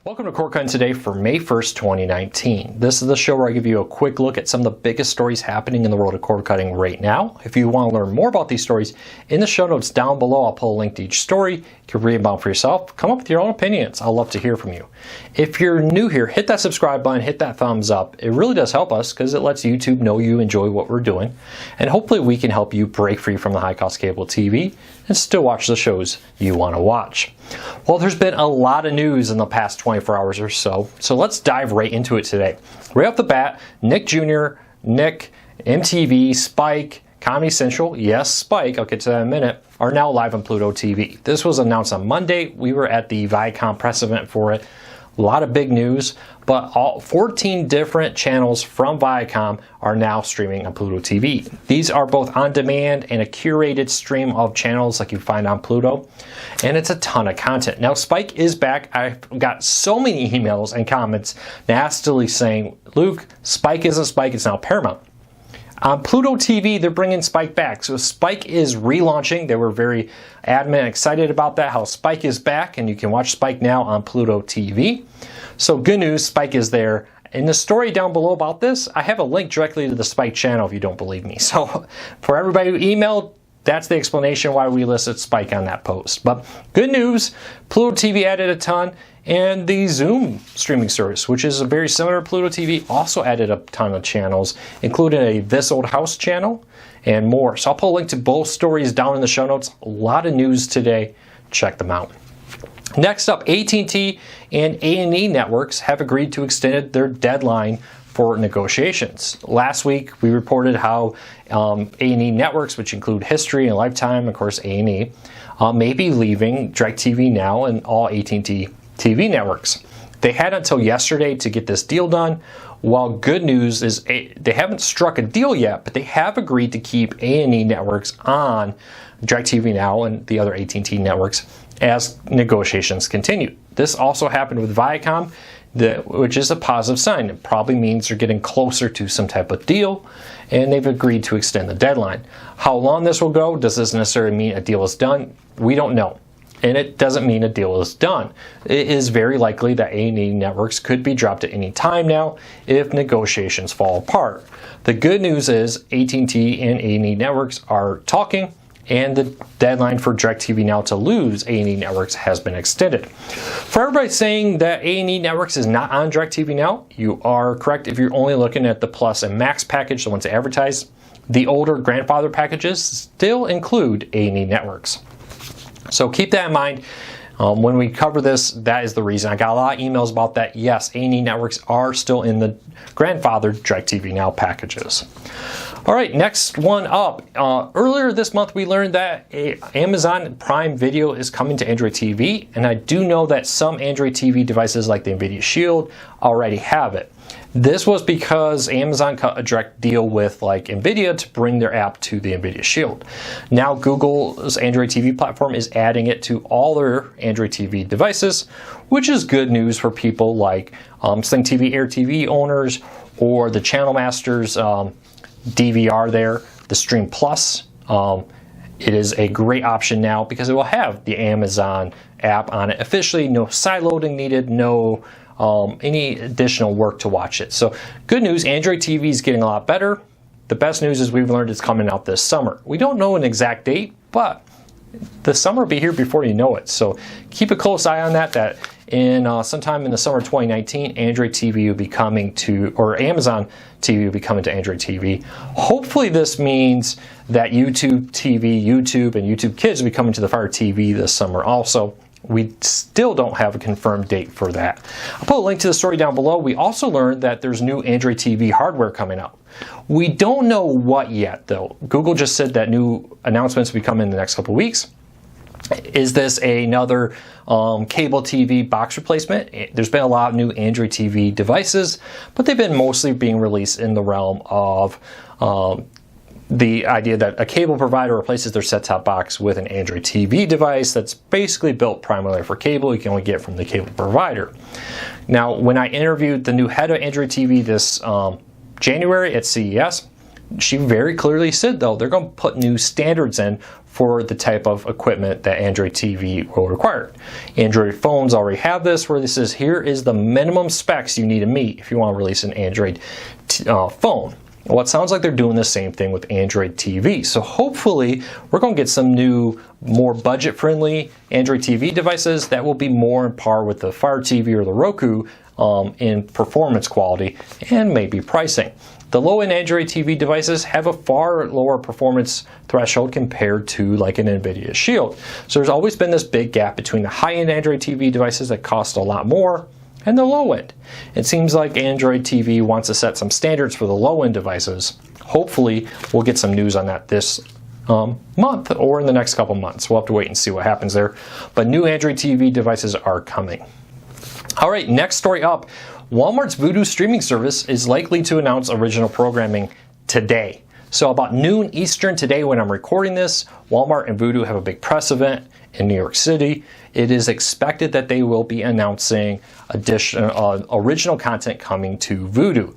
Welcome to Cord Cutting Today for May 1st, 2019. This is the show where I give you a quick look at some of the biggest stories happening in the world of cord cutting right now. If you want to learn more about these stories, in the show notes down below, I'll pull a link to each story. You can read about them for yourself. Come up with your own opinions. I'd love to hear from you. If you're new here, hit that subscribe button, hit that thumbs up. It really does help us because it lets YouTube know you enjoy what we're doing. And hopefully we can help you break free from the high-cost cable TV and still watch the shows you want to watch. Well, there's been a lot of news in the past 24 hours or so let's dive right into it today. Right off the bat, Nick Jr., Nick, MTV, Spike, Comedy Central, yes, Spike, I'll get to that in a minute, are now live on Pluto TV. This was announced on Monday. We were at the Viacom press event for it. A lot of big news, but all 14 different channels from Viacom are now streaming on Pluto TV. These are both on demand and a curated stream of channels like you find on Pluto, and it's a ton of content. Now, Spike is back. I've got so many emails and comments nastily saying, Luke, Spike isn't Spike, it's now Paramount. On Pluto TV, they're bringing Spike back. So Spike is relaunching. They were very adamant and excited about that, how Spike is back, and you can watch Spike now on Pluto TV. So good news, Spike is there. In the story down below about this, I have a link directly to the Spike channel if you don't believe me. So for everybody who emailed, that's the explanation why we listed Spike on that post. But good news, Pluto TV added a ton, and the Zoom streaming service, which is very similar to Pluto TV, also added a ton of channels, including a This Old House channel and more. So I'll put a link to both stories down in the show notes. A lot of news today. Check them out. Next up, AT&T and A&E networks have agreed to extend their deadline for negotiations. Last week, we reported how A&E networks, which include History and Lifetime, of course A&E, may be leaving DIRECTV Now and all AT&T TV networks. They had until yesterday to get this deal done. While good news is they haven't struck a deal yet, but they have agreed to keep A&E networks on DIRECTV Now and the other AT&T networks as negotiations continue. This also happened with Viacom, which is a positive sign. It probably means they're getting closer to some type of deal, and they've agreed to extend the deadline. How long this will go, does this necessarily mean a deal is done? We don't know. And it doesn't mean a deal is done. It is very likely that A&E networks could be dropped at any time now if negotiations fall apart. The good news is AT&T and A&E networks are talking, and the deadline for DIRECTV Now to lose A&E networks has been extended. For everybody saying that A&E networks is not on DIRECTV Now, you are correct if you're only looking at the Plus and Max package, the ones advertised. The older grandfather packages still include A&E networks. So keep that in mind. When we cover this, that is the reason. I got a lot of emails about that. Yes, A&E networks are still in the grandfathered DIRECTV Now packages. All right, next one up. Earlier this month, we learned that Amazon Prime Video is coming to Android TV, and I do know that some Android TV devices like the NVIDIA Shield already have it. This was because Amazon cut a direct deal with like NVIDIA to bring their app to the NVIDIA Shield. Now Google's Android TV platform is adding it to all their Android TV devices, which is good news for people like Sling TV, Air TV owners, or the Channel Masters DVR there, the Stream Plus. It is a great option now because it will have the Amazon app on it officially. No side loading needed, no any additional work to watch it. So good news, Android TV is getting a lot better. The best news is we've learned it's coming out this summer. We don't know an exact date, but the summer will be here before you know it. So keep a close eye on that in sometime in the summer of 2019, Android TV will be coming to, or Amazon TV will be coming to Android TV. Hopefully this means that YouTube TV, YouTube and YouTube Kids will be coming to the Fire TV this summer also. We still don't have a confirmed date for that. I'll put a link to the story down below. We also learned that there's new Android TV hardware coming out. We don't know what yet, though. Google just said that new announcements will be coming in the next couple of weeks. Is this another cable TV box replacement? There's been a lot of new Android TV devices, but they've been mostly being released in the realm of the idea that a cable provider replaces their set-top box with an Android TV device that's basically built primarily for cable. You can only get from the cable provider. Now, when I interviewed the new head of Android TV this January at CES, she very clearly said, though, they're going to put new standards in for the type of equipment that Android TV will require. Android phones already have this, where this says, here is the minimum specs you need to meet if you want to release an Android phone. Well, it sounds like they're doing the same thing with Android TV. So hopefully we're going to get some new, more budget-friendly Android TV devices that will be more on par with the Fire TV or the Roku in performance quality and maybe pricing. The low-end Android TV devices have a far lower performance threshold compared to like an NVIDIA Shield. So there's always been this big gap between the high-end Android TV devices that cost a lot more and the low end. It seems like Android TV wants to set some standards for the low end devices. Hopefully we'll get some news on that this month or in the next couple months. We'll have to wait and see what happens there. But new Android TV devices are coming. All right, next story up. Walmart's Vudu streaming service is likely to announce original programming today. So about noon Eastern today when I'm recording this, Walmart and Vudu have a big press event in New York City. It is expected that they will be announcing original content coming to Vudu.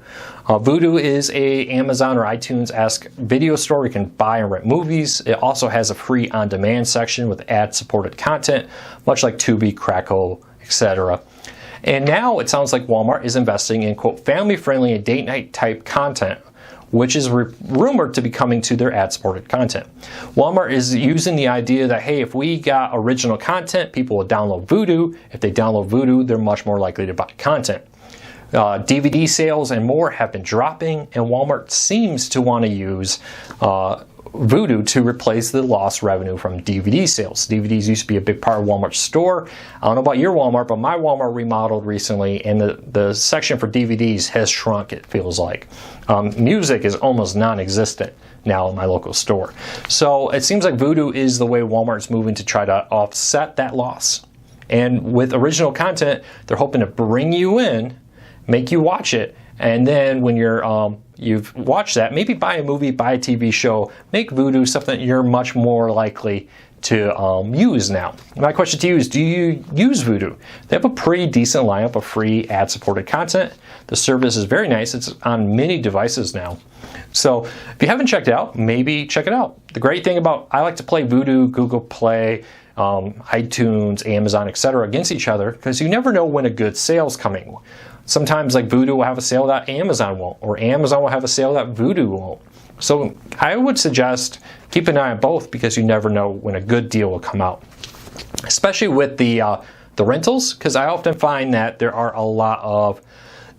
Vudu is a Amazon or iTunes-esque video store where you can buy and rent movies. It also has a free on-demand section with ad-supported content, much like Tubi, Crackle, etc. And now it sounds like Walmart is investing in, quote, family-friendly and date-night type content, which is rumored to be coming to their ad-supported content. Walmart is using the idea that, hey, if we got original content, people will download Vudu. If they download Vudu, they're much more likely to buy content. DVD sales and more have been dropping, and Walmart seems to want to use Vudu to replace the lost revenue from DVD sales. DVDs used to be a big part of Walmart's store. I don't know about your Walmart, but my Walmart remodeled recently, and the section for DVDs has shrunk, it feels like. Music is almost non-existent now in my local store. So it seems like Vudu is the way Walmart's moving to try to offset that loss. And with original content, they're hoping to bring you in, make you watch it, and then when you've watched that, maybe buy a movie, buy a TV show, make Vudu something that you're much more likely to use now. My question to you is, do you use Vudu? They have a pretty decent lineup of free ad-supported content. The service is very nice. It's on many devices now. So if you haven't checked it out, maybe check it out. The great thing about, I like to play Vudu, Google Play, iTunes, Amazon, etc. against each other, because you never know when a good sale's coming. Sometimes like Vudu will have a sale that Amazon won't, or Amazon will have a sale that Vudu won't. So I would suggest keep an eye on both, because you never know when a good deal will come out. Especially with the rentals, because I often find that there are a lot of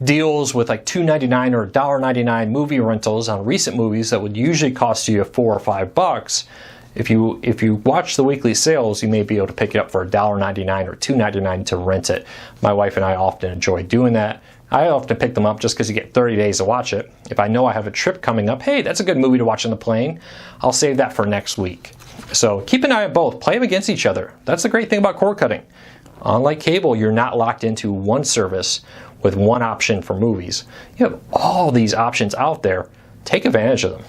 deals with like $2.99 or $1.99 movie rentals on recent movies that would usually cost you $4 or $5. If you watch the weekly sales, you may be able to pick it up for $1.99 or $2.99 to rent it. My wife and I often enjoy doing that. I often pick them up just because you get 30 days to watch it. If I know I have a trip coming up, hey, that's a good movie to watch on the plane, I'll save that for next week. So keep an eye on both. Play them against each other. That's the great thing about cord cutting. Unlike cable, you're not locked into one service with one option for movies. You have all these options out there. Take advantage of them.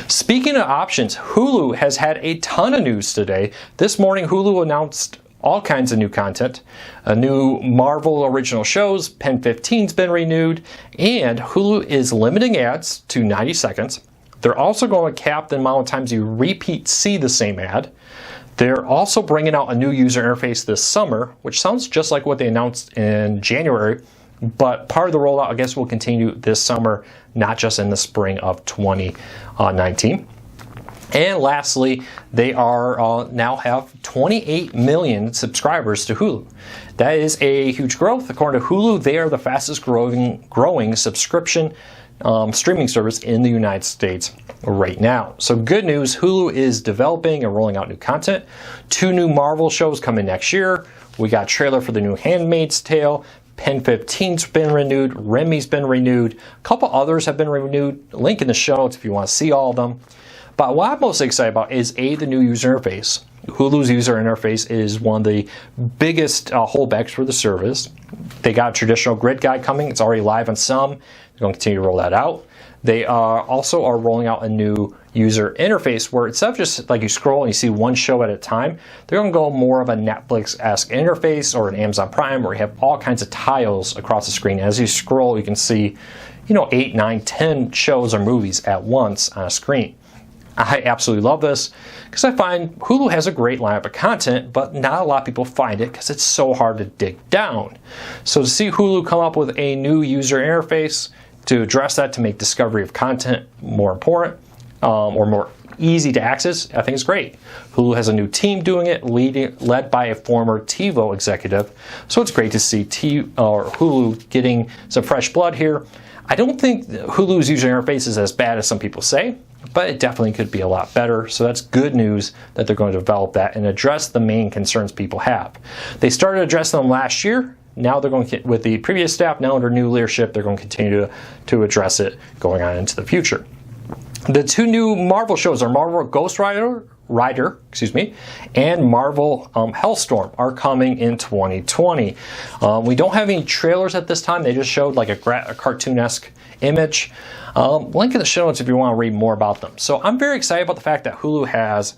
Speaking of options, Hulu has had a ton of news today. This morning, Hulu announced all kinds of new content. A new Marvel original shows, Pen 15's been renewed, and Hulu is limiting ads to 90 seconds. They're also going to cap the amount of times you see the same ad. They're also bringing out a new user interface this summer, which sounds just like what they announced in January, but part of the rollout, I guess, will continue this summer, not just in the spring of 2019. And lastly, they are now have 28 million subscribers to Hulu. That is a huge growth. According to Hulu, they are the fastest growing subscription streaming service in the United States right now. So good news, Hulu is developing and rolling out new content. 2 new Marvel shows coming next year. We got a trailer for the new Handmaid's Tale. Pen 15's been renewed. Remy's been renewed. A couple others have been renewed. Link in the show notes if you want to see all of them. But what I'm most excited about is the new user interface. Hulu's user interface is one of the biggest holdbacks for the service. They got a traditional grid guide coming. It's already live on some. They're going to continue to roll that out. They also are rolling out a new user interface where instead of just like you scroll and you see one show at a time, they're going to go more of a Netflix-esque interface or an Amazon Prime where you have all kinds of tiles across the screen. As you scroll, you can see, 8, 9, 10 shows or movies at once on a screen. I absolutely love this because I find Hulu has a great lineup of content, but not a lot of people find it because it's so hard to dig down. So to see Hulu come up with a new user interface to address that, to make discovery of content more important or more easy to access, I think it's great. Hulu has a new team doing it, led by a former TiVo executive. So it's great to see Hulu getting some fresh blood here. I don't think Hulu's user interface is as bad as some people say, but it definitely could be a lot better. So that's good news that they're going to develop that and address the main concerns people have. They started addressing them last year. Now they're going to, with the previous staff, now under new leadership, they're going to continue to address it going on into the future. The two new Marvel shows are Marvel Ghost Rider, and Marvel Hellstorm are coming in 2020. We don't have any trailers at this time. They just showed like a cartoon-esque image. Link in the show notes if you want to read more about them. So I'm very excited about the fact that Hulu has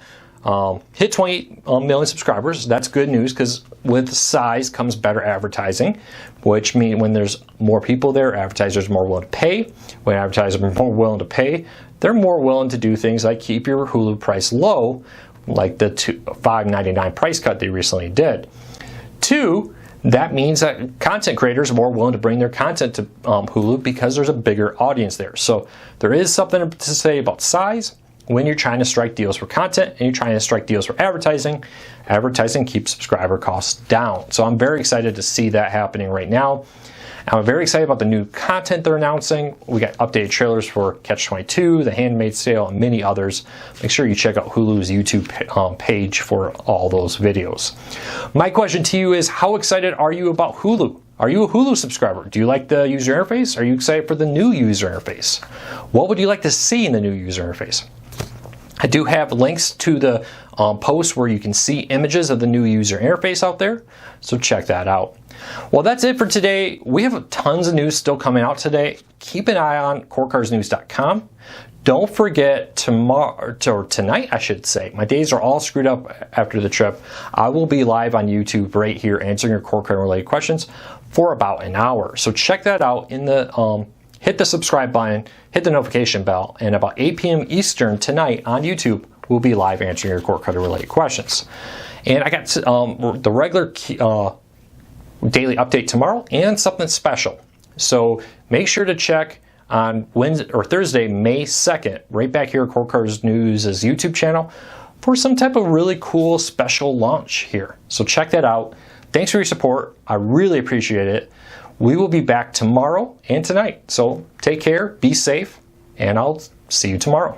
hit 20 million subscribers. That's good news because with size comes better advertising, which means when there's more people there, advertisers are more willing to pay. When advertisers are more willing to pay, they're more willing to do things like keep your Hulu price low, like the $5.99 price cut they recently did. 2, that means that content creators are more willing to bring their content to Hulu because there's a bigger audience there. So there is something to say about size. When you're trying to strike deals for content and you're trying to strike deals for advertising, advertising keeps subscriber costs down. So I'm very excited to see that happening right now. I'm very excited about the new content they're announcing. We got updated trailers for Catch-22, The Handmaid's Tale, and many others. Make sure you check out Hulu's YouTube page for all those videos. My question to you is, how excited are you about Hulu? Are you a Hulu subscriber? Do you like the user interface? Are you excited for the new user interface? What would you like to see in the new user interface? I do have links to the posts where you can see images of the new user interface out there, so check that out. Well, that's it for today. We have tons of news still coming out today. Keep an eye on corecarsnews.com. Don't forget tonight, I should say. My days are all screwed up after the trip. I will be live on YouTube right here answering your core card related questions for about an hour. So check that out. Hit the subscribe button, hit the notification bell, and about 8 p.m. Eastern tonight on YouTube, we'll be live answering your core card related questions. And I got the regular daily update tomorrow and something special. So make sure to check on Wednesday or Thursday, May 2nd, right back here at Core Cars News' YouTube channel for some type of really cool special launch here. So check that out. Thanks for your support. I really appreciate it. We will be back tomorrow and tonight. So take care, be safe, and I'll see you tomorrow.